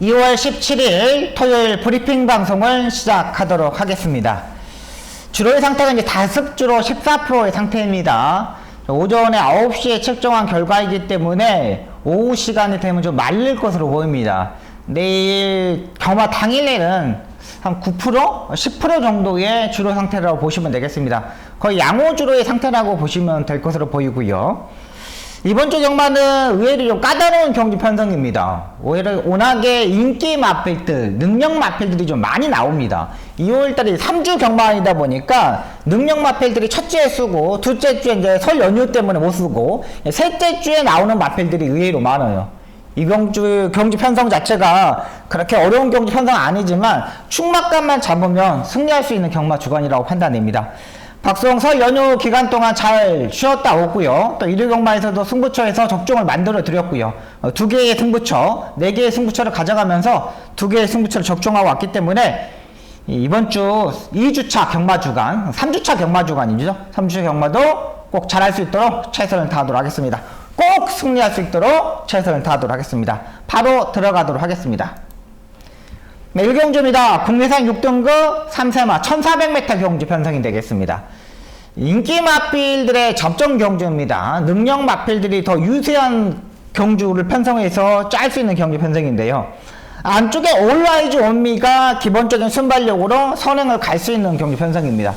2월 17일 토요일 브리핑 방송을 시작하도록 하겠습니다. 주로의 상태가 이제 다습주로 14%의 상태입니다. 오전에 9시에 측정한 결과이기 때문에 오후 시간이 되면 좀 말릴 것으로 보입니다. 내일 경마 당일에는 한 9%? 10% 정도의 주로 상태라고 보시면 되겠습니다. 거의 양호주로의 상태라고 보시면 될 것으로 보이고요. 이번 주 경마는 의외로 좀 까다로운 경주 편성입니다. 오히려 워낙에 인기 마필들, 능력 마필들이 좀 많이 나옵니다. 2월달이 3주 경마이다 보니까 능력 마필들이 첫째에 쓰고 둘째 주에 이제 설 연휴 때문에 못 쓰고 셋째 주에 나오는 마필들이 의외로 많아요. 이 경주 편성 자체가 그렇게 어려운 경주 편성 아니지만 축막감만 잡으면 승리할 수 있는 경마 주간이라고 판단됩니다. 박수홍 설 연휴 기간 동안 잘 쉬었다 오고요. 또 일일 경마에서도 승부처에서 적중을 만들어 드렸고요. 2개의 승부처, 4개의 승부처를 가져가면서 2개의 승부처를 적중하고 왔기 때문에 이번 주 2주차 경마 주간, 3주차 경마 주간이죠. 3주차 경마도 꼭 잘할 수 있도록 최선을 다하도록 하겠습니다. 꼭 승리할 수 있도록 최선을 다하도록 하겠습니다. 바로 들어가도록 하겠습니다. 네, 1경주입니다. 국내산 6등급 3세마 1400m 경주 편성이 되겠습니다. 인기 마필들의 접전 경주입니다. 능력 마필들이 더 유세한 경주를 편성해서 짤 수 있는 경주 편성인데요. 안쪽에 올라이즈 온미가 기본적인 순발력으로 선행을 갈 수 있는 경주 편성입니다.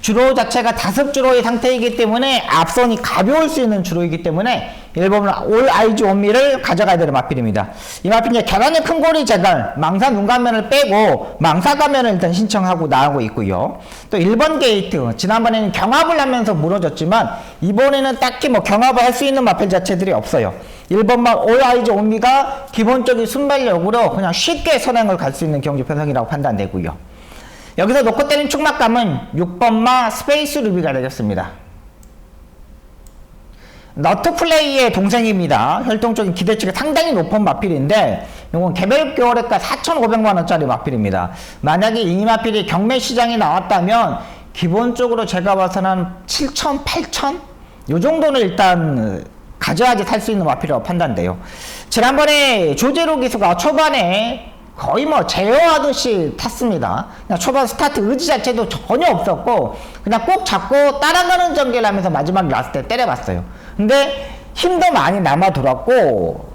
주로 자체가 다습주로의 상태이기 때문에 앞선이 가벼울 수 있는 주로이기 때문에 1번은 올 아이즈 온미를 가져가야 되는 마필입니다. 이 마필은 이제 계란의 큰 고리 재갈, 망사 눈가면을 빼고 망사 가면을 일단 신청하고 나오고 있고요. 또 1번 게이트, 지난번에는 경합을 하면서 무너졌지만 이번에는 딱히 뭐 경합을 할 수 있는 마필 자체들이 없어요. 1번만 올 아이즈 온미가 기본적인 순발력으로 그냥 쉽게 선행을 갈 수 있는 경주 편성이라고 판단되고요. 여기서 놓고 때린 축막감은 6번마 스페이스 루비가 되겠습니다. 너트플레이의 동생입니다. 혈통적인 기대치가 상당히 높은 마필인데 이건 개별 교월액가 4,500만원짜리 마필입니다. 만약에 이 마필이 경매 시장에 나왔다면 기본적으로 제가 봐서는 7,000, 8,000? 요 정도는 일단 가져야지 살 수 있는 마필이라고 판단돼요. 지난번에 조제로 기수가 초반에 거의 뭐 제어하듯이 탔습니다. 그냥 초반 스타트 의지 자체도 전혀 없었고 그냥 꼭 잡고 따라가는 전개를 하면서 마지막에 라스트 때 때려봤어요. 근데 힘도 많이 남아 돌았고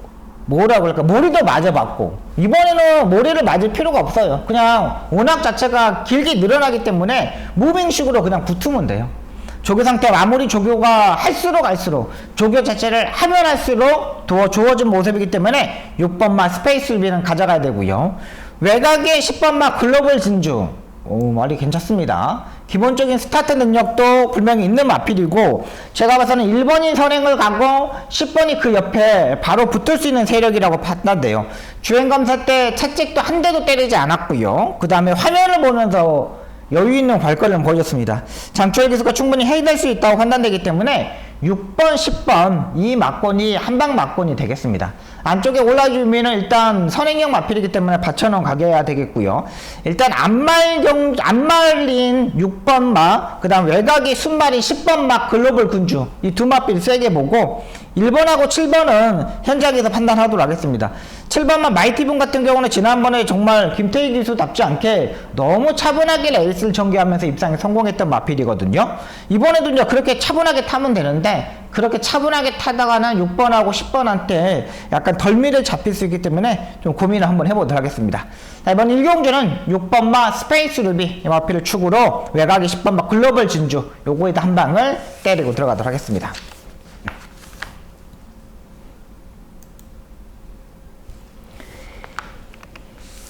뭐라 그럴까 모리도 맞아봤고 이번에는 모리를 맞을 필요가 없어요. 그냥 워낙 자체가 길게 늘어나기 때문에 무빙식으로 그냥 붙으면 돼요. 조교 상태 아무리 조교가 할수록 조교 자체를 하면 할수록 더 좋아진 모습이기 때문에 6번마 스페이스 루비는 가져가야 되고요. 외곽에 10번마 글로벌 진주 말이 괜찮습니다. 기본적인 스타트 능력도 분명히 있는 마필이고 제가 봐서는 1번이 선행을 가고 10번이 그 옆에 바로 붙을 수 있는 세력이라고 판단돼요. 주행검사 때 채찍도 한 대도 때리지 않았고요. 그 다음에 화면을 보면서 여유있는 관건을 보여줬습니다. 장초의 기수가 충분히 해결될 수 있다고 판단되기 때문에 6번, 10번 이 막권이 한방 막권이 되겠습니다. 안쪽에 올라주면은 일단 선행형 마필이기 때문에 받쳐놓은 가게야 되겠고요. 일단 안 말린 6번 막, 그 다음 외곽이 순말인 10번 막 글로벌 군주 이 두 마필 세게 보고 1번하고 7번은 현장에서 판단하도록 하겠습니다. 7번만 마이티분 같은 경우는 지난번에 정말 김태희 기수답지 않게 너무 차분하게 레이스를 전개하면서 입상에 성공했던 마필이거든요. 이번에도 이제 그렇게 차분하게 타면 되는데 그렇게 차분하게 타다가는 6번하고 10번한테 약간 덜미를 잡힐 수 있기 때문에 좀 고민을 한번 해보도록 하겠습니다. 자, 이번 1경주는 6번마 스페이스 루비 이 마필을 축으로 외곽이 10번마 글로벌 진주 요거에다 한 방을 때리고 들어가도록 하겠습니다.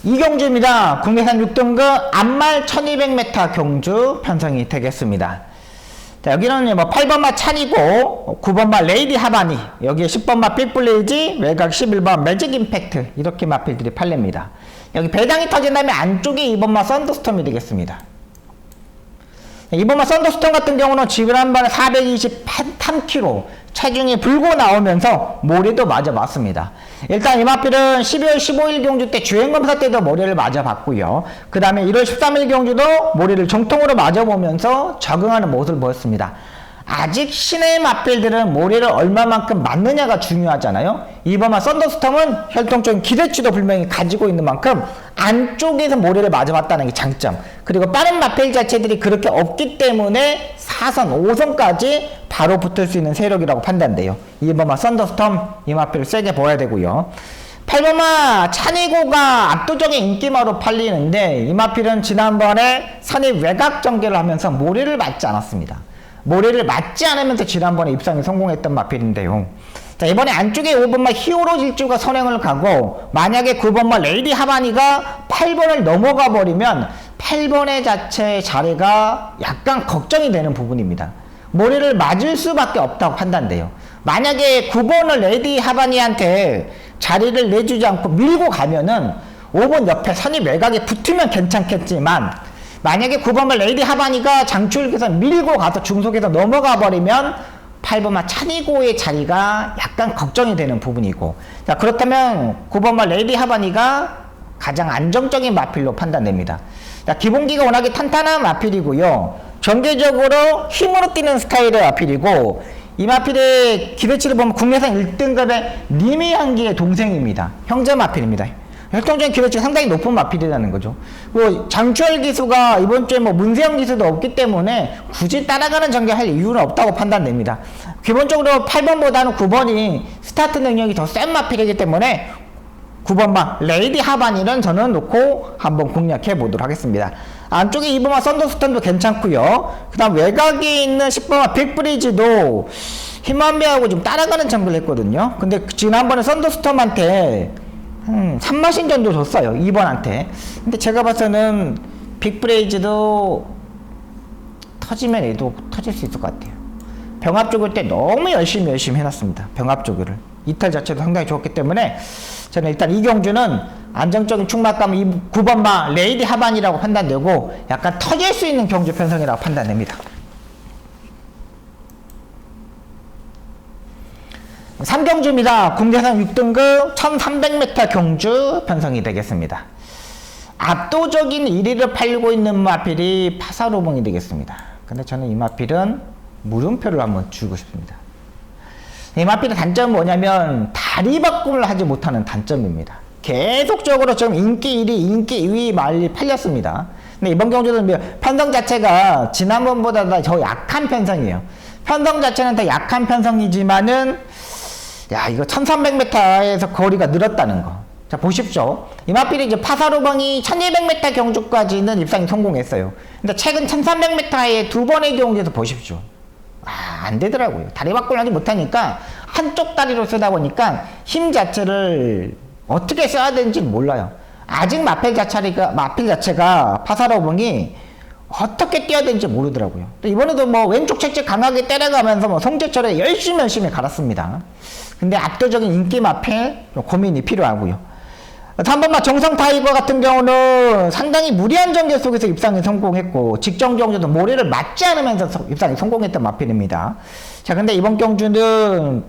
이 경주입니다. 국내산 6등급 안말 1200m 경주 편성이 되겠습니다. 자, 여기는 뭐 8번마 찬이고 9번마 레이디 하바니 여기에 10번마 빅블레이지 외곽 11번 매직 임팩트 이렇게 마필들이 팔립니다. 여기 배당이 터진 다음에 안쪽에 2번마 썬더스톰이 되겠습니다. 2번마 썬더스톰 같은 경우는 지난번에 423kg 체중이 불고 나오면서 모래도 맞아봤습니다. 일단 이 마필은 12월 15일 경주 때 주행검사 때도 모래를 맞아봤고요. 그 다음에 1월 13일 경주도 모래를 정통으로 맞아보면서 적응하는 모습을 보였습니다. 아직 신의 마필들은 모래를 얼마만큼 맞느냐가 중요하잖아요. 2번마 썬더스톰은 혈통적인 기대치도 분명히 가지고 있는 만큼 안쪽에서 모래를 맞아봤다는 게 장점. 그리고 빠른 마필 자체들이 그렇게 없기 때문에 4선, 5선까지 바로 붙을 수 있는 세력이라고 판단돼요. 2번마 썬더스톰 이 마필을 세게 보아야 되고요. 8번마 찬이고가 압도적인 인기마로 팔리는데 이 마필은 지난번에 선입 외곽 전개를 하면서 모래를 맞지 않았습니다. 모래를 맞지 않으면서 지난번에 입상에 성공했던 마필인데요. 자, 이번에 안쪽에 5번마 히어로 질주가 선행을 가고 만약에 9번마 레이디 하바니가 8번을 넘어가 버리면 8번의 자체의 자리가 약간 걱정이 되는 부분입니다. 모래를 맞을 수밖에 없다고 판단돼요. 만약에 9번을 레이디 하바니한테 자리를 내주지 않고 밀고 가면은 5번 옆에 선입 외곽에 붙으면 괜찮겠지만 만약에 9번만 레이디 하바니가 장출에서 밀고 가서 중속에서 넘어가 버리면 8번만 찬이고의 자리가 약간 걱정이 되는 부분이고, 자, 그렇다면 9번만 레이디 하바니가 가장 안정적인 마필로 판단됩니다. 자, 기본기가 워낙에 탄탄한 마필이고요. 전개적으로 힘으로 뛰는 스타일의 마필이고, 이 마필의 기대치를 보면 국내산 1등급의 니미한기의 동생입니다. 형제 마필입니다. 혈통적인 기대치가 상당히 높은 마필이라는 거죠. 뭐 장추열 기수가 이번 주에 뭐 문세영 기수도 없기 때문에 굳이 따라가는 전개할 이유는 없다고 판단됩니다. 기본적으로 8번보다는 9번이 스타트 능력이 더 센 마필이기 때문에 9번만 레이디 하바니는 저는 놓고 한번 공략해 보도록 하겠습니다. 안쪽에 2번만 썬더스톤도 괜찮고요. 그 다음 외곽에 있는 10번만 빅브리지도 힘만배하고 좀 따라가는 전개를 했거든요. 근데 지난번에 썬더스톰한테 3마신 정도 줬어요. 2번한테. 근데 제가 봐서는 빅브레이즈도 터지면 얘도 터질 수 있을 것 같아요. 병합 조교를 때 너무 열심히 해놨습니다. 병합 조교를. 이탈 자체도 상당히 좋았기 때문에 저는 일단 이 경주는 안정적인 충막감은 9번마 레이디 하반이라고 판단되고 약간 터질 수 있는 경주 편성이라고 판단됩니다. 3경주입니다. 국내산 6등급 1300m 경주 편성이 되겠습니다. 압도적인 1위를 팔고 있는 마필이 파사로봉이 되겠습니다. 근데 저는 이 마필은 물음표를 한번 주고 싶습니다. 이 마필의 단점은 뭐냐면 다리 바꿈을 하지 못하는 단점입니다. 계속적으로 좀 인기 1위, 인기 2위 말리 팔렸습니다. 근데 이번 경주는 편성 자체가 지난번보다 더 약한 편성이에요. 편성 자체는 더 약한 편성이지만은 야, 이거 1300m에서 거리가 늘었다는 거. 자, 보십시오. 이 마필이 이제 파사로방이 1200m 경주까지는 입상이 성공했어요. 근데 최근 1300m의 두 번의 경주에서 보십시오. 안 되더라고요. 다리 바꾸를 하지 못하니까 한쪽 다리로 쓰다 보니까 힘 자체를 어떻게 써야 되는지 몰라요. 아직 마필 자체가 파사로방이 어떻게 뛰어야 되는지 모르더라고요. 또 이번에도 뭐 왼쪽 채찍 강하게 때려가면서 뭐 송재철에 열심히 갈았습니다. 근데 압도적인 인기 마필 고민이 필요하고요. 3번마 정성 타이거 같은 경우는 상당히 무리한 전개 속에서 입상에 성공했고 직전 경주도 모래를 맞지 않으면서 입상에 성공했던 마필입니다. 자, 근데 이번 경주는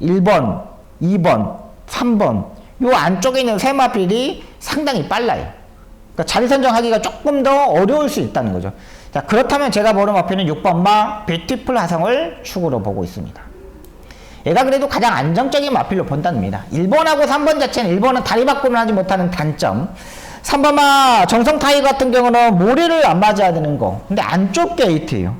1번, 2번, 3번 요 안쪽에 있는 세 마필이 상당히 빨라요. 그러니까 자리 선정하기가 조금 더 어려울 수 있다는 거죠. 자, 그렇다면 제가 보는 마필은 6번마 뷰티풀 하성을 축으로 보고 있습니다. 얘가 그래도 가장 안정적인 마필로 본답니다. 1번하고 3번 자체는 1번은 다리 바꿈을 하지 못하는 단점, 3번마 정성 타이 같은 경우는 모래를 안 맞아야 되는 거. 근데 안쪽 게이트예요.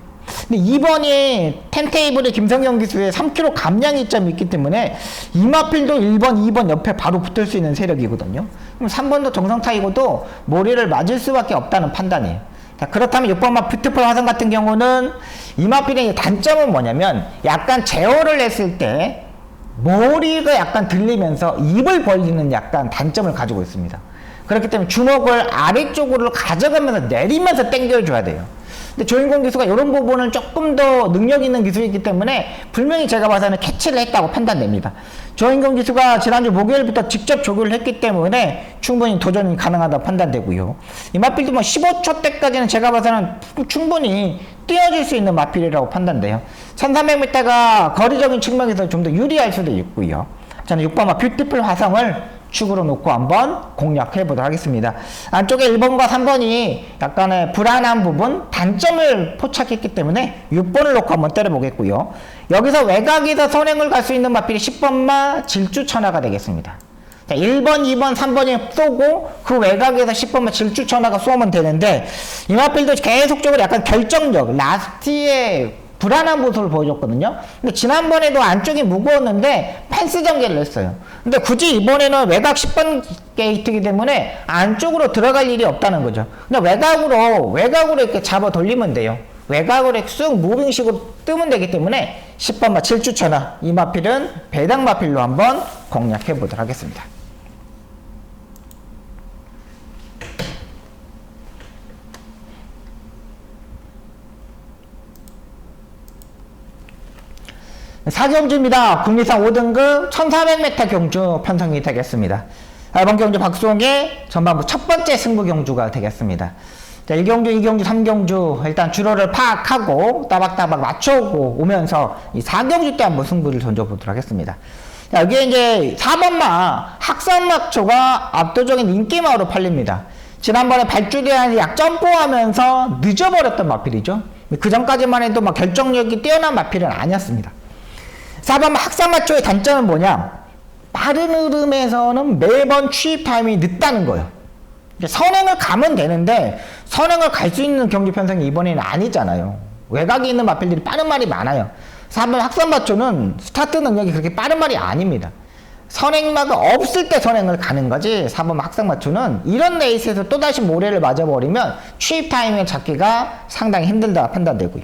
근데 2번이 텐테이블의 김성경 기수의 3kg 감량 이점이 있기 때문에 이 마필도 1번, 2번 옆에 바로 붙을 수 있는 세력이거든요. 그럼 3번도 정성 타이고도 모래를 맞을 수밖에 없다는 판단이에요. 자, 그렇다면 6번마 뷰티풀 화성 같은 경우는 이 마필의 단점은 뭐냐면 약간 제어를 했을 때 머리가 약간 들리면서 입을 벌리는 약간 단점을 가지고 있습니다. 그렇기 때문에 주먹을 아래쪽으로 가져가면서 내리면서 당겨줘야 돼요. 근데 조인공 기수가 이런 부분은 조금 더 능력 있는 기수이기 때문에 분명히 제가 봐서는 캐치를 했다고 판단됩니다. 조인공 기수가 지난주 목요일부터 직접 조교를 했기 때문에 충분히 도전이 가능하다고 판단되고요. 이 마필도 뭐 15초 때까지는 제가 봐서는 충분히 뛰어질 수 있는 마필이라고 판단돼요. 1300m가 거리적인 측면에서 좀 더 유리할 수도 있고요. 저는 6번마 뷰티풀 화성을 축으로 놓고 한번 공략해 보도록 하겠습니다. 안쪽에 1번과 3번이 약간의 불안한 부분, 단점을 포착했기 때문에 6번을 놓고 한번 때려보겠고요. 여기서 외곽에서 선행을 갈 수 있는 마필이 10번마 질주천하가 되겠습니다. 자, 1번, 2번, 3번이 쏘고 그 외곽에서 10번마 질주천하가 쏘면 되는데 이 마필도 계속적으로 약간 결정력, 라스트에 불안한 모습을 보여줬거든요. 근데 지난번에도 안쪽이 무거웠는데 펜스 전개를 했어요. 근데 굳이 이번에는 외곽 10번 게이트이기 때문에 안쪽으로 들어갈 일이 없다는 거죠. 근데 외곽으로 이렇게 잡아 돌리면 돼요. 외곽으로 쑥 무빙식으로 뜨면 되기 때문에 10번마 7주천하 이 마필은 배당 마필로 한번 공략해 보도록 하겠습니다. 사경주입니다. 국리상 5등급 1400m 경주 편성이 되겠습니다. 이번 경주 박수홍의 전반부 첫 번째 승부 경주가 되겠습니다. 자, 1경주, 2경주, 3경주 일단 주로를 파악하고 따박따박 맞춰오고 오면서 이 4경주 때 한번 승부를 던져보도록 하겠습니다. 자, 여기에 이제 4번마 학산막초가 압도적인 인기마로 팔립니다. 지난번에 발주대한이 약 점프하면서 늦어버렸던 마필이죠. 그 전까지만 해도 막 결정력이 뛰어난 마필은 아니었습니다. 4번 학산마초의 단점은 뭐냐? 빠른 흐름에서는 매번 취입 타임이 늦다는 거예요. 선행을 가면 되는데 선행을 갈 수 있는 경기 편성이 이번에는 아니잖아요. 외곽에 있는 마필들이 빠른 말이 많아요. 4번 학산마초는 스타트 능력이 그렇게 빠른 말이 아닙니다. 선행마가 없을 때 선행을 가는 거지 4번 학산마초는 이런 레이스에서 또다시 모래를 맞아버리면 취입 타이밍을 잡기가 상당히 힘들다 판단되고요.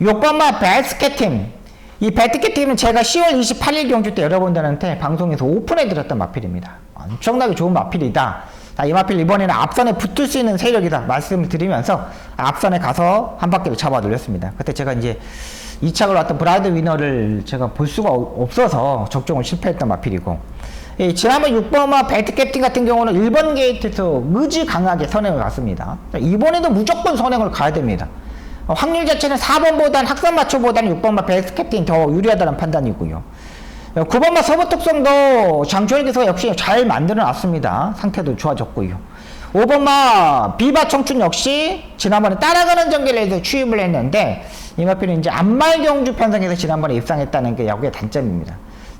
6번마 베스켓팀 이 배트캣팀은 제가 10월 28일 경주 때 여러분들한테 방송에서 오픈해드렸던 마필입니다. 엄청나게 좋은 마필이다. 자, 이 마필 이번에는 앞선에 붙을 수 있는 세력이다 말씀을 드리면서 앞선에 가서 한 바퀴를 잡아 돌렸습니다. 그때 제가 이제 2착을 왔던 브라이드 위너를 제가 볼 수가 없어서 적중을 실패했던 마필이고 지난번 6번마 배트캡틴 같은 경우는 1번 게이트에서 의지 강하게 선행을 갔습니다. 자, 이번에도 무조건 선행을 가야 됩니다. 확률 자체는 4번보단 학산마초보다는 6번마 베스켓팅이 더 유리하다는 판단이고요. 9번마 서브특성도 장초일기서 역시 잘 만들어 놨습니다. 상태도 좋아졌고요. 5번마 비바 청춘 역시 지난번에 따라가는 전개를 해서 취입을 했는데 이 마필은 이제 안말 경주 편성에서 지난번에 입상했다는 게 여기에 단점입니다.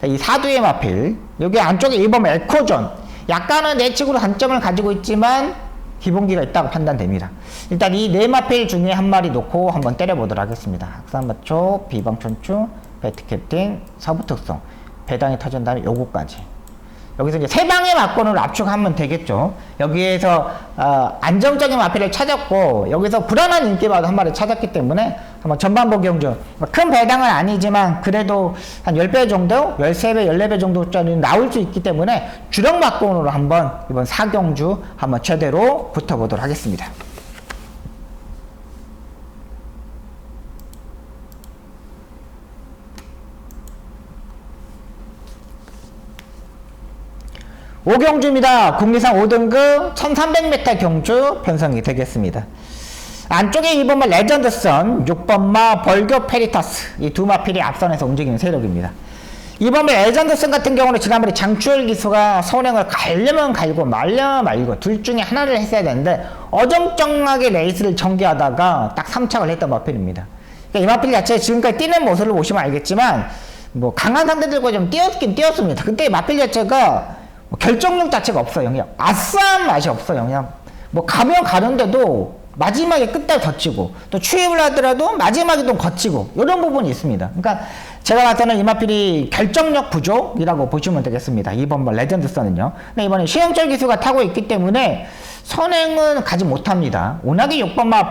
이 사두의 마필 여기 안쪽에 1번마 에코존 약간은 내측으로 단점을 가지고 있지만 기본기가 있다고 판단됩니다. 일단 이 네 마필 중에 한 마리 놓고 한번 때려보도록 하겠습니다. 학산마초, 비방촌추, 배트캡틴, 서부특성, 배당이 터진다는 요거까지. 여기서 이제 세 방의 마건으로 압축하면 되겠죠. 여기에서 안정적인 마필을 찾았고 여기서 불안한 인기마도 한 마리 찾았기 때문에 한번 전반부 경주 큰 배당은 아니지만 그래도 한 10배 정도, 13배, 14배 정도짜리는 나올 수 있기 때문에 주력 마건으로 한번 이번 4경주 한번 제대로 붙어보도록 하겠습니다. 오경주입니다. 국리상 5등급 1300m 경주 편성이 되겠습니다. 안쪽에 2번마 레전드선, 6번마 벌교 페리타스 이 두 마필이 앞선에서 움직이는 세력입니다. 2번마 레전드선 같은 경우는 지난번에 장추열 기수가 선행을 가려면 갈고 말려면 말고 둘 중에 하나를 했어야 되는데 어정쩡하게 레이스를 전개하다가 딱 3착을 했던 마필입니다. 그러니까 이 마필 자체 지금까지 뛰는 모습을 보시면 알겠지만 뭐 강한 상대들과 좀 뛰었긴 뛰었습니다. 근데 마필 자체가 결정력 자체가 없어요. 그냥 아싸한 맛이 없어요. 그냥 뭐 가면 가는데도 마지막에 끝까지 거치고 또 추입을 하더라도 마지막에 좀 거치고 이런 부분이 있습니다. 그러니까 제가 봤을 때는 이 마필이 결정력 부족이라고 보시면 되겠습니다. 2번 레전드선은요. 근데 이번에 시험철 기수가 타고 있기 때문에 선행은 가지 못합니다. 워낙에 6번마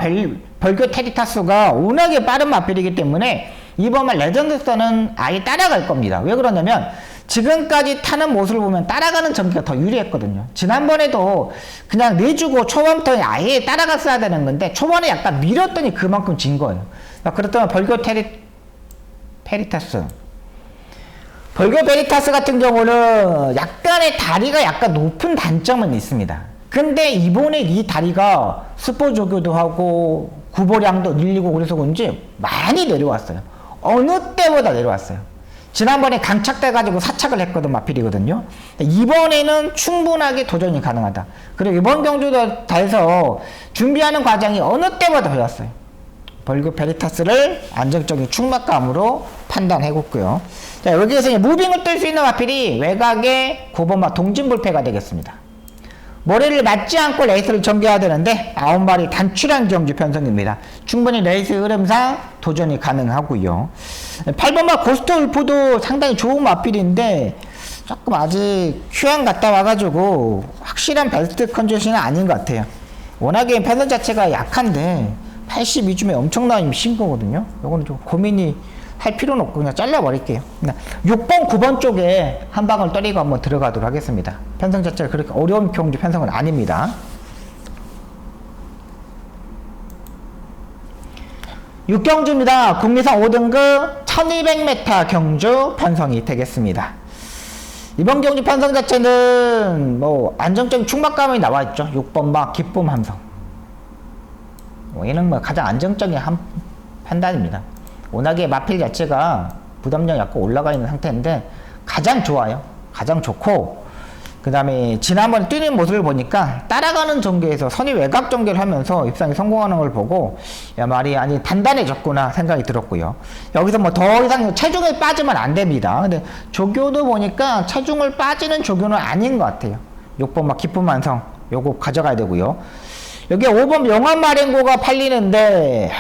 벌교 테리타스가 워낙에 빠른 마필이기 때문에 2번마 레전드선은 아예 따라갈 겁니다. 왜 그러냐면 지금까지 타는 모습을 보면 따라가는 전기가 더 유리했거든요. 지난번에도 그냥 내주고 초반부터 아예 따라갔어야 되는 건데 초반에 약간 밀었더니 그만큼 진 거예요. 그렇다면 벌교 페리타스 벌교 베리타스 같은 경우는 약간의 다리가 약간 높은 단점은 있습니다. 근데 이번에 이 다리가 스포 조교도 하고 구보량도 늘리고 그래서 그런지 많이 내려왔어요. 어느 때보다 내려왔어요. 지난번에 강착돼가지고 사착을 했거든, 마필이거든요. 이번에는 충분하게 도전이 가능하다. 그리고 이번 경주도 다 해서 준비하는 과정이 어느 때보다 좋았어요. 벌교 베리타스를 안정적인 충막감으로 판단해봤고요. 자, 여기에서 이제 무빙을 뜰 수 있는 마필이 외곽의 9번마 동진불패가 되겠습니다. 머리를 맞지 않고 레이스를 전개해야 되는데 9마리 단출한 경주 편성입니다. 충분히 레이스 흐름상 도전이 가능하고요. 8번마 고스트 울프도 상당히 좋은 마필인데 조금 아직 휴양 갔다 와가지고 확실한 베스트 컨디션은 아닌 것 같아요. 워낙에 패널 자체가 약한데 82줌에 엄청나게 신 거거든요. 요거는 좀 고민이 할 필요는 없고 그냥 잘라버릴게요. 6번, 9번 쪽에 한 방울 때리고 한번 들어가도록 하겠습니다. 편성 자체가 그렇게 어려운 경주 편성은 아닙니다. 6경주입니다. 국리선 5등급 1200m 경주 편성이 되겠습니다. 이번 경주 편성 자체는 뭐 안정적인 충막감이 나와있죠. 6번마 기쁨 함성. 얘는 뭐 가장 안정적인 판단입니다. 워낙에 마필 자체가 부담력이 약간 올라가 있는 상태인데 가장 좋아요. 가장 좋고, 그 다음에 지난번 뛰는 모습을 보니까 따라가는 전개에서 선의 외곽 전개를 하면서 입상에 성공하는 걸 보고 야 말이 아니 단단해졌구나 생각이 들었고요. 여기서 뭐 더 이상 체중을 빠지면 안 됩니다. 근데 조교도 보니까 체중을 빠지는 조교는 아닌 것 같아요. 6번 막 기쁨 완성 요거 가져가야 되고요. 여기 5번 영암마랭고가 팔리는데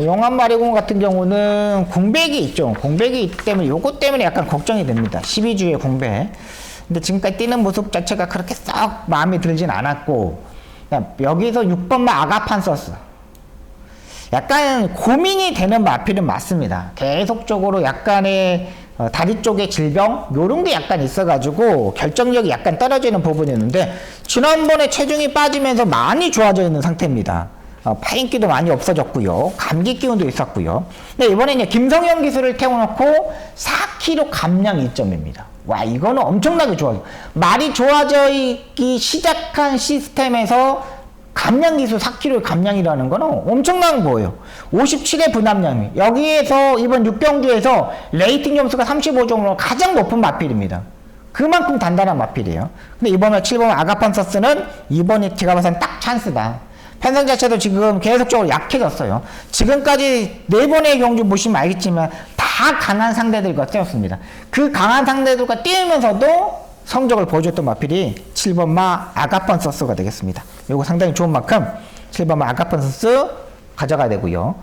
영암마랭고 같은 경우는 공백이 있죠. 공백이 있기 때문에 요것 때문에 약간 걱정이 됩니다. 12주의 공백. 근데 지금까지 뛰는 모습 자체가 그렇게 썩 마음에 들진 않았고, 여기서 6번마 아가판서스 약간 고민이 되는 마필은 맞습니다. 계속적으로 약간의 다리 쪽에 질병 요런 게 약간 있어가지고 결정력이 약간 떨어지는 부분이 있는데 지난번에 체중이 빠지면서 많이 좋아져 있는 상태입니다. 파인기도 많이 없어졌고요. 감기 기운도 있었고요. 근데 이번에 이제 김성현 기술을 태워놓고 4kg 감량 2점입니다. 와, 이거는 엄청나게 좋아요. 말이 좋아져 있기 시작한 시스템에서 감량 기술 4kg 감량이라는 거는 엄청난 거예요. 57의 분함량이. 여기에서 이번 6경주에서 레이팅 점수가 35점으로 가장 높은 마필입니다. 그만큼 단단한 마필이에요. 근데 이번에 7번 아가판서스는 이번에 제가 봐서는 딱 찬스다. 편성 자체도 지금 계속적으로 약해졌어요. 지금까지 4번의 경주 보시면 알겠지만 다 강한 상대들과 뛰었습니다. 그 강한 상대들과 뛰면서도 성적을 보여줬던 마필이 7번마 아가판서스가 되겠습니다. 요거 상당히 좋은 만큼 7번마 아가판서스 가져가야 되고요.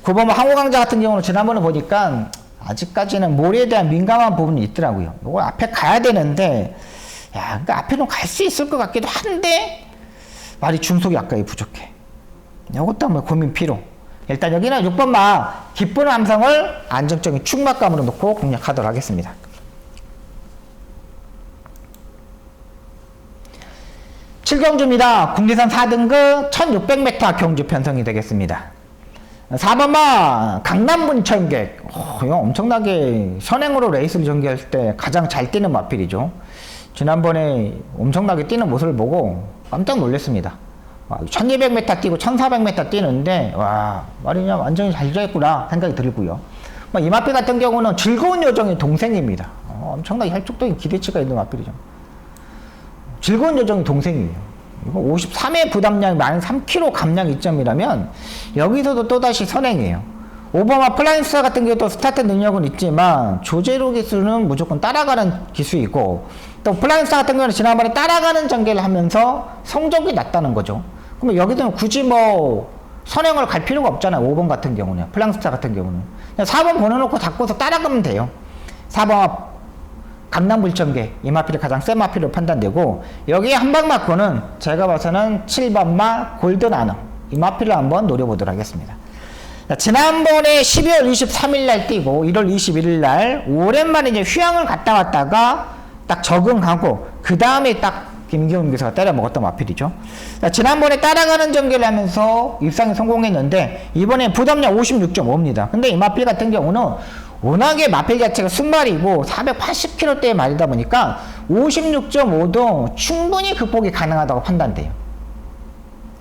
9번마 항우강자 같은 경우는 지난번에 보니까 아직까지는 모래에 대한 민감한 부분이 있더라고요. 요거 앞에 가야 되는데 야, 그러니까 앞에는 갈 수 있을 것 같기도 한데 말이 중속이 약간이 부족해. 요것도 한번 고민 필요. 일단 여기는 6번마 기쁜 함성을 안정적인 충막감으로 놓고 공략하도록 하겠습니다. 7경주입니다. 국리선 4등급 1600m 경주 편성이 되겠습니다. 4번마 강남분천객. 이거 엄청나게 선행으로 레이스를 전개할 때 가장 잘 뛰는 마필이죠. 지난번에 엄청나게 뛰는 모습을 보고 깜짝 놀랐습니다. 1200m 뛰고 1400m 뛰는데 와 말이냐 완전히 잘 뛰었구나 생각이 들고요. 이 마필 같은 경우는 즐거운 여정의 동생입니다. 엄청나게 혈족적인 기대치가 있는 마필이죠. 즐거운 여정의 동생이에요. 이거 53의 부담량이 만 3kg 감량 2점이라면 여기서도 또다시 선행이에요. 오버마 플라인스 같은 경우도 스타트 능력은 있지만 조제로 기술은 무조건 따라가는 기술이고 또 플라인스 같은 경우는 지난번에 따라가는 전개를 하면서 성적이 낮다는 거죠. 그러면 여기서는 굳이 뭐 선행을 갈 필요가 없잖아요. 5번 같은 경우는 플라인스 같은 경우는 그냥 4번 보내놓고 잡고서 따라가면 돼요. 4번 강남불천계 이 마필이 가장 센 마필로 판단되고 여기에 한방 맞고는 제가 봐서는 7번마 골든아너 이 마필을 한번 노려보도록 하겠습니다. 자, 지난번에 12월 23일 날 뛰고 1월 21일 날 오랜만에 이제 휴양을 갔다 왔다가 딱 적응하고 그 다음에 딱 김기훈 기사가 때려 먹었던 마필이죠. 자, 지난번에 따라가는 전개를 하면서 입상에 성공했는데 이번에 부담량 56.5입니다. 근데 이 마필 같은 경우는 워낙에 마필 자체가 순말이고 480kg대의 말이다 보니까 56.5도 충분히 극복이 가능하다고 판단돼요.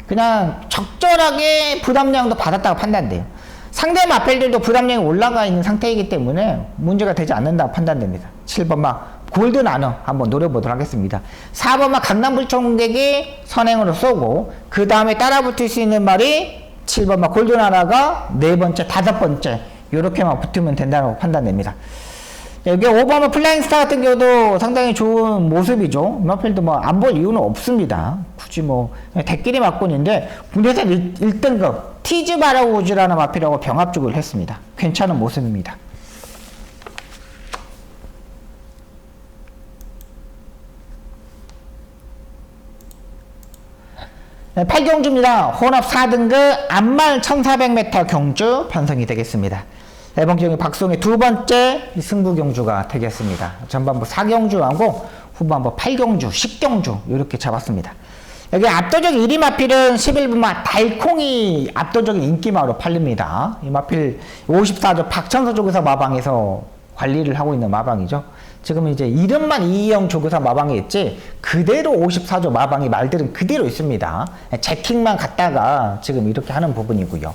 그냥 적절하게 부담량도 받았다고 판단돼요. 상대 마필들도 부담량이 올라가 있는 상태이기 때문에 문제가 되지 않는다 판단됩니다. 7번마 골드나노 한번 노려보도록 하겠습니다. 4번마 강남불총객이 선행으로 쏘고 그 다음에 따라붙을 수 있는 말이 7번마 골드나노가 네 번째, 다섯 번째 이렇게만 붙으면 된다고 판단됩니다. 여기 5번마 플라잉스타 같은 경우도 상당히 좋은 모습이죠. 마필도 뭐 안 볼 이유는 없습니다. 굳이 뭐 대끼리 맞고는데 군대에서 1등급 티즈 바라우즈라는 마필하고 병합죽을 했습니다. 괜찮은 모습입니다. 네, 8경주입니다. 혼합 4등급 암말 1400m 경주 편성이 되겠습니다. 이번 경기 박송의 두 번째 승부 경주가 되겠습니다. 전반부 4경주하고 후반부 8경주, 10경주 이렇게 잡았습니다. 여기 압도적 1위 마필은 11분마 달콩이 압도적인 인기마로 팔립니다. 이 마필 54조 박천서 조교사 마방에서 관리를 하고 있는 마방이죠. 지금 이제 이름만 이희영 조교사 마방이 있지 그대로 54조 마방이 말들은 그대로 있습니다. 재킹만 갖다가 지금 이렇게 하는 부분이고요.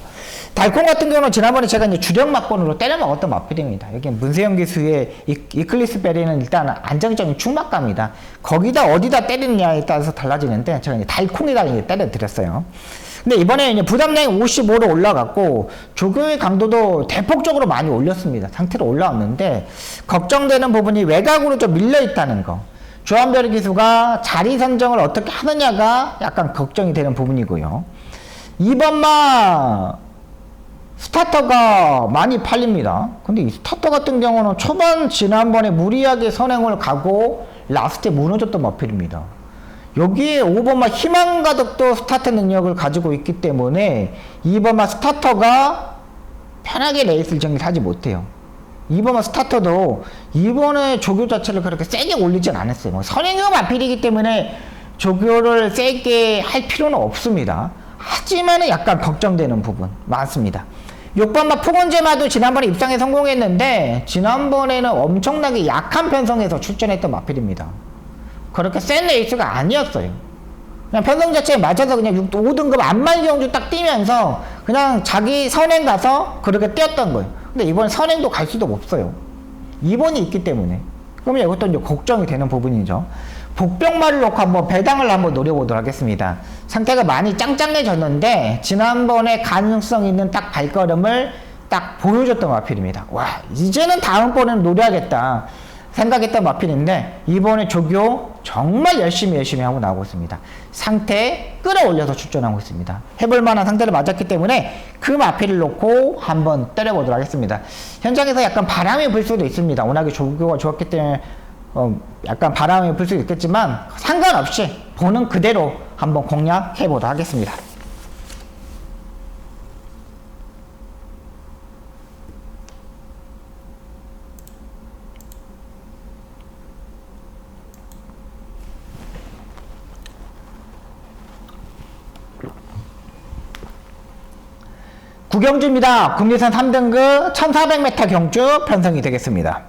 달콩 같은 경우는 지난번에 제가 이제 주력 막권으로 때려 먹었던 마필입니다. 여기 문세영 기수의 이클리스 베리는 일단 안정적인 충막감이다. 거기다 어디다 때리느냐에 따라서 달라지는데 제가 이제 달콩에다 이제 때려 드렸어요. 근데 이번에 이제 부담량이 55로 올라갔고 조교의 강도도 대폭적으로 많이 올렸습니다. 상태로 올라왔는데 걱정되는 부분이 외곽으로 좀 밀려 있다는 거. 조한별 기수가 자리 선정을 어떻게 하느냐가 약간 걱정이 되는 부분이고요. 2번마 스타터가 많이 팔립니다. 근데 이 스타터 같은 경우는 초반 지난번에 무리하게 선행을 가고 라스트에 무너졌던 마필입니다. 여기에 5번마 희망가득도 스타트 능력을 가지고 있기 때문에 2번마 스타터가 편하게 레이스를 정리하지 못해요. 2번마 스타터도 이번에 조교 자체를 그렇게 세게 올리진 않았어요. 뭐 선행형 마필이기 때문에 조교를 세게 할 필요는 없습니다. 하지만 약간 걱정되는 부분 많습니다. 6번마 푸곤제마도 지난번에 입상에 성공했는데 지난번에는 엄청나게 약한 편성에서 출전했던 마필입니다. 그렇게 센 레이스가 아니었어요. 그냥 편성 자체에 맞춰서 그냥 5등급 안말 경주 딱 뛰면서 그냥 자기 선행 가서 그렇게 뛰었던 거예요. 근데 이번 선행도 갈 수도 없어요. 2번이 있기 때문에. 그러면 이것도 이제 걱정이 되는 부분이죠. 복병말을 놓고 한번 배당을 한번 노려보도록 하겠습니다. 상태가 많이 짱짱해졌는데 지난번에 가능성 있는 딱 발걸음을 딱 보여줬던 마필입니다. 와, 이제는 다음번에는 노려야겠다 생각했던 마필인데 이번에 조교 정말 열심히 하고 나오고 있습니다. 상태 끌어올려서 출전하고 있습니다. 해볼 만한 상태를 맞았기 때문에 그 마필을 놓고 한번 때려보도록 하겠습니다. 현장에서 약간 바람이 불 수도 있습니다. 워낙에 조교가 좋았기 때문에 약간 바람이 불 수도 있겠지만 상관없이 보는 그대로 한번 공략해 보도록 하겠습니다. 구경주입니다. 국내선 3등급 1400m 경주 편성이 되겠습니다.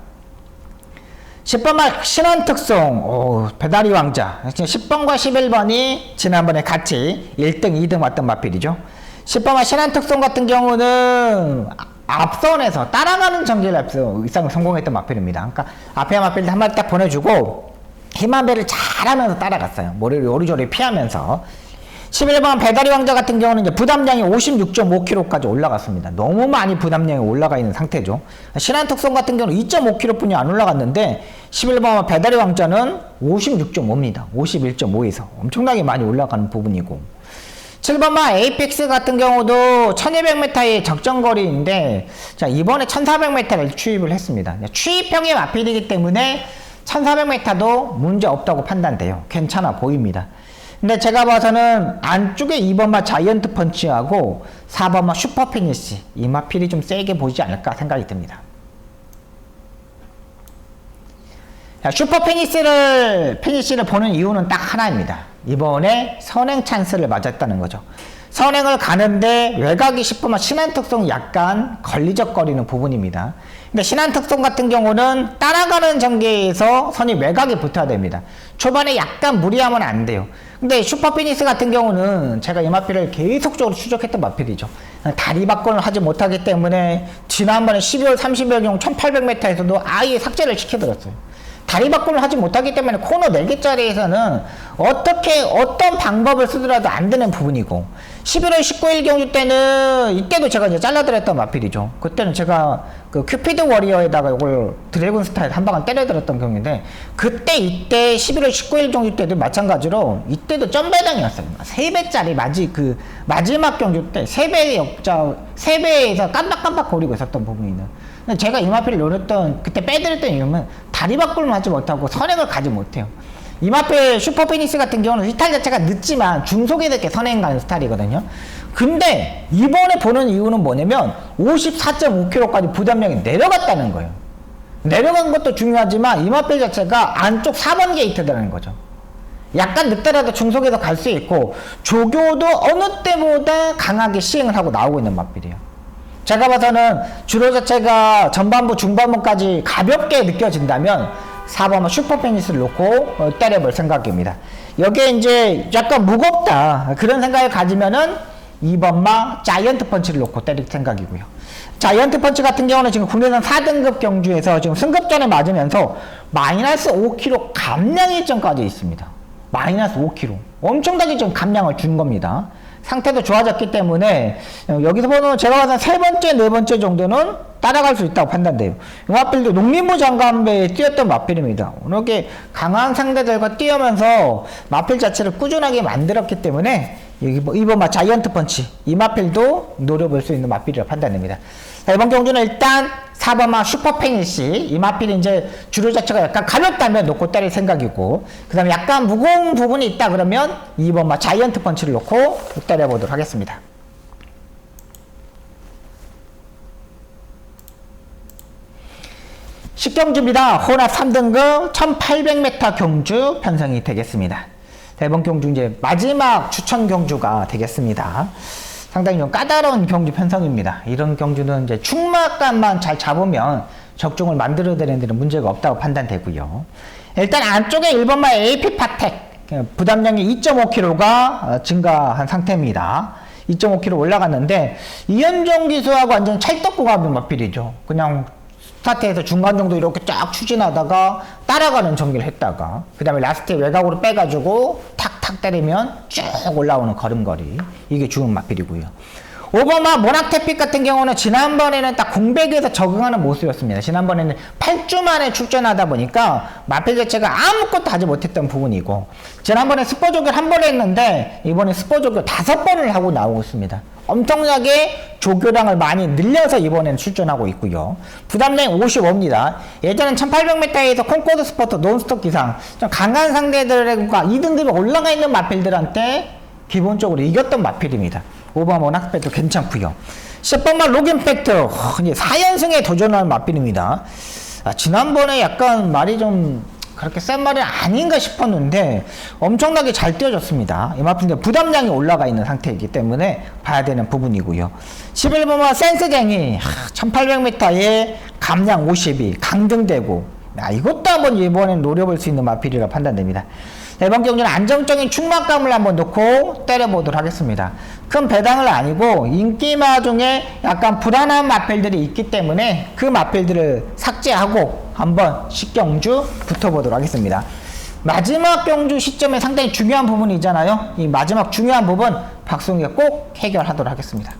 10번만 신원특송 배다리 왕자 10번과 11번이 지난번에 같이 1등 2등 왔던 마필이죠. 10번만 신원특송 같은 경우는 앞선에서 따라가는 전개를 앞서 이상을 성공했던 마필입니다. 그러니까 앞에 마필을 한 마리 딱 보내주고 힘한배를 잘하면서 따라갔어요. 머리를 요리조리 피하면서. 11번 배다리 왕자 같은 경우는 이제 부담량이 56.5kg까지 올라갔습니다. 너무 많이 부담량이 올라가 있는 상태죠. 신한특성 같은 경우는 2.5kg 뿐이 안 올라갔는데 11번 배다리 왕자는 56.5입니다. 51.5에서 엄청나게 많이 올라가는 부분이고 7번마 에이펙스 같은 경우도 1200m의 적정거리인데 자 이번에 1400m를 추입을 했습니다. 추입형의 마필이기 때문에 1400m도 문제 없다고 판단돼요. 괜찮아 보입니다. 근데 제가 봐서는 안쪽에 2번마 자이언트 펀치하고 4번마 슈퍼 피니시 이 마필이 좀 세게 보이지 않을까 생각이 듭니다. 슈퍼 피니시를 보는 이유는 딱 하나입니다. 이번에 선행 찬스를 맞았다는 거죠. 선행을 가는데 외곽이 싶으면 신한특송 약간 걸리적거리는 부분입니다. 근데 신한특송 같은 경우는 따라가는 전개에서 선이 외곽에 붙어야 됩니다. 초반에 약간 무리하면 안 돼요. 근데 슈퍼피니스 같은 경우는 제가 이 마필을 계속적으로 추적했던 마필이죠. 다리 바꿔를 하지 못하기 때문에 지난번에 12월 30일 경우 1800m에서도 아예 삭제를 시켜드렸어요. 다리 바꿈을 하지 못하기 때문에 코너 4개짜리에서는 어떤 방법을 쓰더라도 안 되는 부분이고, 11월 19일 경주 때는 이때도 제가 이제 잘라드렸던 마필이죠. 그때는 제가 그 큐피드 워리어에다가 이걸 드래곤 스타일 한 방을 때려드렸던 경우인데, 이때 11월 19일 경주 때도 마찬가지로 이때도 점배당이었어요. 3배짜리 마지막 경주 때 3배의 역자, 3배에서 깜빡깜빡 거리고 있었던 부분이는. 제가 이 마필을 노렸던, 그때 빼드렸던 이유는 다리 바꿈을 하지 못하고 선행을 가지 못해요. 이 마필 슈퍼피니스 같은 경우는 스타일 자체가 늦지만 중속에 늦게 선행 가는 스타일이거든요. 근데 이번에 보는 이유는 뭐냐면 54.5km까지 부담량이 내려갔다는 거예요. 내려간 것도 중요하지만 이 마필 자체가 안쪽 4번 게이트라는 거죠. 약간 늦더라도 중속에서 갈 수 있고, 조교도 어느 때보다 강하게 시행을 하고 나오고 있는 마필이에요. 제가 봐서는 주로 자체가 전반부 중반부까지 가볍게 느껴진다면 4번만 슈퍼페니스를 놓고 때려볼 생각입니다. 여기에 이제 약간 무겁다 그런 생각을 가지면은 2번마 자이언트 펀치를 놓고 때릴 생각이고요. 자이언트 펀치 같은 경우는 지금 국내산 4등급 경주에서 지금 승급전에 맞으면서 마이너스 5kg 감량 일정까지 있습니다. 마이너스 5kg. 엄청나게 좀 감량을 준 겁니다. 상태도 좋아졌기 때문에 여기서 보면 제가 봐서 3번째, 4번째 정도는 따라갈 수 있다고 판단돼요. 이 마필도 농림부 장관배에 뛰었던 마필입니다. 이렇게 강한 상대들과 뛰면서 마필 자체를 꾸준하게 만들었기 때문에 이번 자이언트 펀치 이 마필도 노려볼 수 있는 마필이라고 판단됩니다. 자, 이번 경주는 일단 4번마 슈퍼페니시 이 마필이 이제 주류 자체가 약간 가볍다면 놓고 때릴 생각이고, 그 다음에 약간 무거운 부분이 있다 그러면 2번마 자이언트 펀치를 놓고 때려보도록 하겠습니다. 식경주입니다. 혼합 3등급 1800m 경주 편성이 되겠습니다. 이번 경주 이제 마지막 추천 경주가 되겠습니다. 상당히 좀 까다로운 경주 편성입니다. 이런 경주는 이제 충막감만 잘 잡으면 적중을 만들어내는 데는 문제가 없다고 판단되고요. 일단 안쪽에 1번마 AP 파텍 부담량이 2.5kg가 증가한 상태입니다. 2.5kg 올라갔는데 이현종 기수하고 완전 찰떡궁합인 마필이죠. 그냥 스타트에서 중간 정도 이렇게 쫙 추진하다가 따라가는 전개를 했다가 그 다음에 라스트에 외곽으로 빼가지고 탁탁 때리면 쭉 올라오는 걸음걸이, 이게 주은 마필이고요. 5번마 모낙테픽 같은 경우는 지난번에는 딱 공백에서 적응하는 모습이었습니다. 지난번에는 8주 만에 출전하다 보니까 마필 자체가 아무것도 하지 못했던 부분이고, 지난번에 스포 조결 1번 했는데 이번에 스포 조결 5번을 하고 나오고 있습니다. 엄청나게 조교량을 많이 늘려서 이번에는 출전하고 있고요. 부담량이 55입니다. 예전엔 1800m에서 콩코드 스포트 논스톱 기상 좀 강한 상대들과 2등급이 올라가 있는 마필들한테 기본적으로 이겼던 마필입니다. 5번 워낙백도 괜찮고요. 10번만 로긴팩트 4연승에 도전하는 마필입니다. 지난번에 약간 말이 좀 그렇게 센 말이 아닌가 싶었는데 엄청나게 잘 뛰어졌습니다. 이 마필은 부담량이 올라가 있는 상태이기 때문에 봐야 되는 부분이고요. 11번만 센스쟁이 1800m에 감량 52 강등되고, 이것도 한번 이번엔 노려볼 수 있는 마필이라 판단됩니다. 이번 경기는 안정적인 충막감을 한번 놓고 때려보도록 하겠습니다. 큰 배당을 아니고 인기마 중에 약간 불안한 마필들이 있기 때문에 그 마필들을 삭제하고 한번 식경주 붙어보도록 하겠습니다. 마지막 경주 시점에 상당히 중요한 부분이잖아요. 이 마지막 중요한 부분 박승희가 꼭 해결하도록 하겠습니다.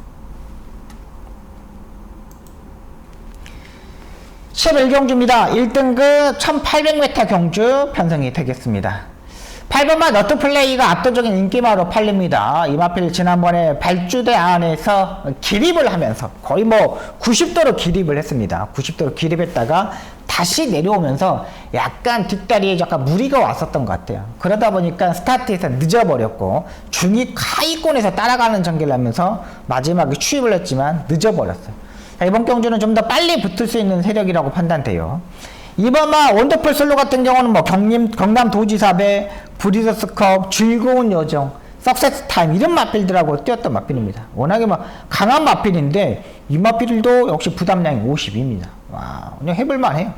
11경주입니다. 1등급 1800m 경주 편성이 되겠습니다. 8번마 너트플레이가 압도적인 인기마로 팔립니다. 이 마필 지난번에 발주대 안에서 기립을 하면서 거의 90도로 기립을 했습니다. 90도로 기립했다가 다시 내려오면서 약간 뒷다리에 약간 무리가 왔었던 것 같아요. 그러다 보니까 스타트에서 늦어버렸고 중위 하위권에서 따라가는 전개를 하면서 마지막에 추입을 했지만 늦어버렸어요. 이번 경주는 좀 더 빨리 붙을 수 있는 세력이라고 판단돼요. 이번 원더풀 솔로 같은 경우는 뭐 경남 도지사배, 브리더스컵, 즐거운 여정, 석세스 타임 이런 마필들하고 뛰었던 마필입니다. 워낙에 강한 마필인데 이 마필도 역시 부담량이 50입니다. 와, 그냥 해볼만 해요.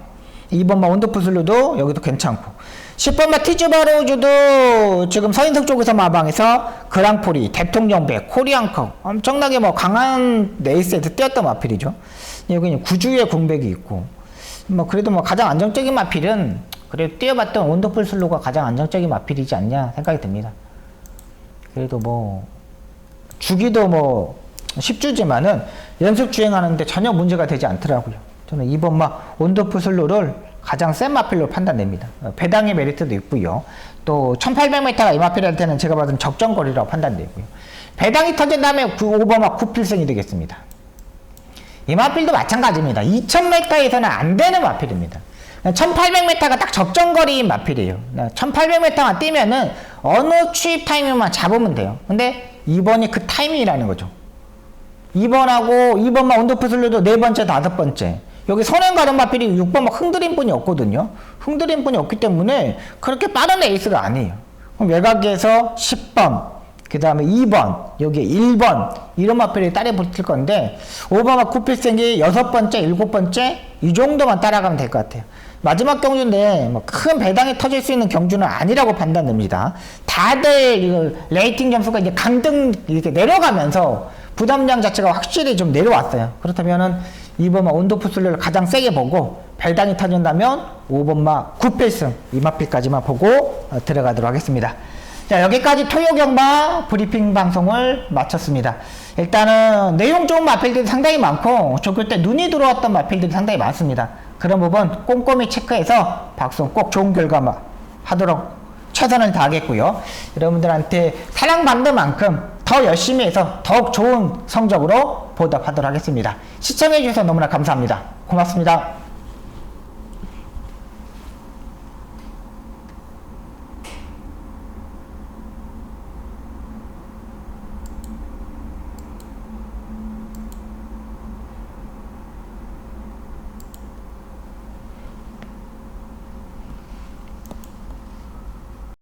2번 원더풀 솔로도 여기도 괜찮고 10번 티즈바로우즈도 지금 서인석 쪽에서 마방에서 그랑프리, 대통령배, 코리안컵 엄청나게 강한 레이스에서 뛰었던 마필이죠. 여기 9주의 공백이 있고 그래도 가장 안정적인 마필은 그래도 뛰어봤던 원더풀 솔로가 가장 안정적인 마필이지 않냐 생각이 듭니다. 그래도 주기도 10주지만은 연습 주행하는데 전혀 문제가 되지 않더라고요. 저는 이번 원더풀 솔로를 가장 센 마필로 판단됩니다. 배당의 메리트도 있고요. 또 1800m가 이 마필한테는 제가 봐도 적정거리라고 판단되고요. 배당이 터진 다음에 5번 구필승이 되겠습니다. 이 마필도 마찬가지입니다. 2000m에서는 안 되는 마필입니다. 1800m가 딱 적정거리인 마필이에요. 1800m만 뛰면은 어느 추입 타이밍만 잡으면 돼요. 근데 2번이 그 타이밍이라는 거죠. 2번만 원더풀 솔로도 4번째, 5번째. 여기 선행 가던 마필이 6번 흔들림 분이 없거든요. 흔들림 분이 없기 때문에 그렇게 빠른 에이스가 아니에요. 그럼 외곽에서 10번, 그 다음에 2번, 여기 1번, 이런 마필이 따라 붙을 건데, 5번 구필생이 6번째, 7번째, 이 정도만 따라가면 될 것 같아요. 마지막 경주인데, 큰 배당이 터질 수 있는 경주는 아니라고 판단됩니다. 다들 레이팅 점수가 이제 강등 이렇게 내려가면서 부담량 자체가 확실히 좀 내려왔어요. 그렇다면은 2번 원더풀 솔로를 가장 세게 보고, 배당이 터진다면 5번 구필승, 이 마필까지만 보고 들어가도록 하겠습니다. 자, 여기까지 토요경마 브리핑 방송을 마쳤습니다. 일단은 내용 좋은 마필들이 상당히 많고 조교 때 눈이 들어왔던 마필들이 상당히 많습니다. 그런 부분 꼼꼼히 체크해서 방송 꼭 좋은 결과 하도록 최선을 다하겠고요. 여러분들한테 사랑받는 만큼 더 열심히 해서 더욱 좋은 성적으로 보답하도록 하겠습니다. 시청해주셔서 너무나 감사합니다. 고맙습니다.